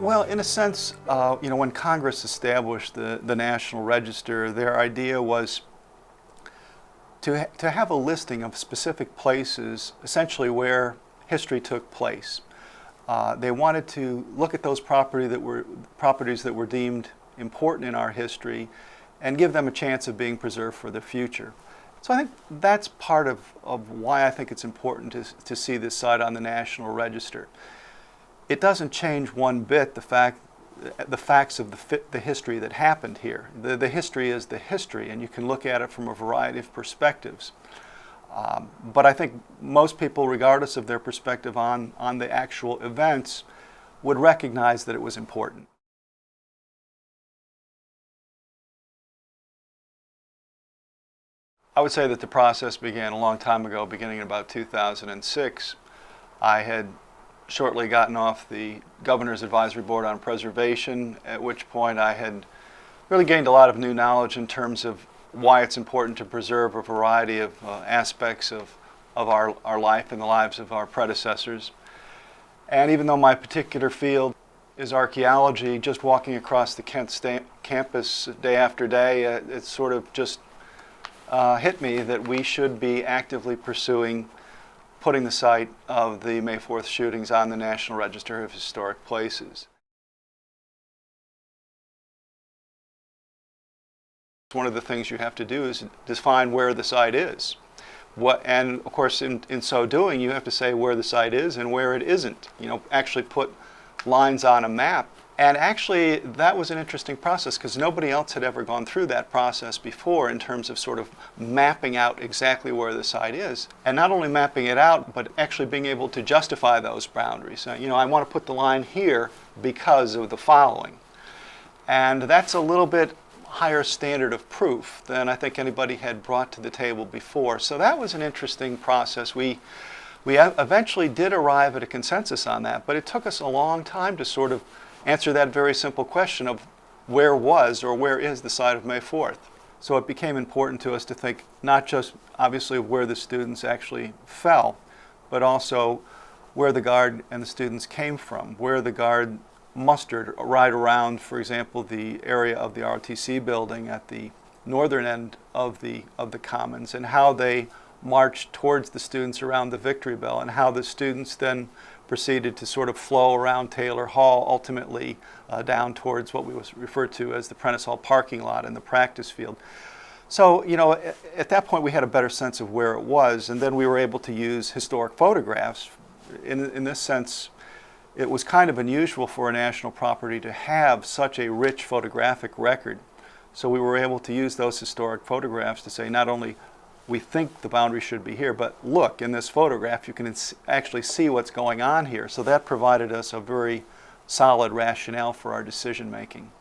Well, in a sense, when Congress established the National Register, their idea was to have a listing of specific places, essentially where history took place. They wanted to look at those properties that were deemed important in our history and give them a chance of being preserved for the future. So I think that's part of why I think it's important to see this site on the National Register. It doesn't change one bit the facts of the history that happened here. The history is the history, and you can look at it from a variety of perspectives. But I think most people, regardless of their perspective on the actual events, would recognize that it was important. I would say that the process began a long time ago, beginning in about 2006. I had shortly gotten off the Governor's Advisory Board on Preservation, at which point I had really gained a lot of new knowledge in terms of why it's important to preserve a variety of aspects of our life and the lives of our predecessors. And even though my particular field is archaeology, just walking across the Kent campus day after day, it sort of just hit me that we should be actively pursuing putting the site of the May 4th shootings on the National Register of Historic Places. One of the things you have to do is define where the site is. And of course, in so doing, you have to say where the site is and where it isn't. Actually put lines on a map. And actually, that was an interesting process because nobody else had ever gone through that process before in terms of sort of mapping out exactly where the site is. And not only mapping it out, but actually being able to justify those boundaries. I want to put the line here because of the following. And that's a little bit higher standard of proof than I think anybody had brought to the table before. So that was an interesting process. We eventually did arrive at a consensus on that, but it took us a long time to sort of answer that very simple question of where was or where is the site of May 4th. So it became important to us to think not just obviously of where the students actually fell, but also where the Guard and the students came from, where the Guard mustered right around, for example, the area of the ROTC building at the northern end of the Commons, and how they marched towards the students around the Victory Bell, and how the students then proceeded to sort of flow around Taylor Hall, ultimately down towards what we was referred to as the Prentice Hall parking lot and the practice field. So, at that point we had a better sense of where it was, and then we were able to use historic photographs. In this sense, it was kind of unusual for a national property to have such a rich photographic record. So we were able to use those historic photographs to say not only we think the boundary should be here, but look, in this photograph you can actually see what's going on here. So that provided us a very solid rationale for our decision making.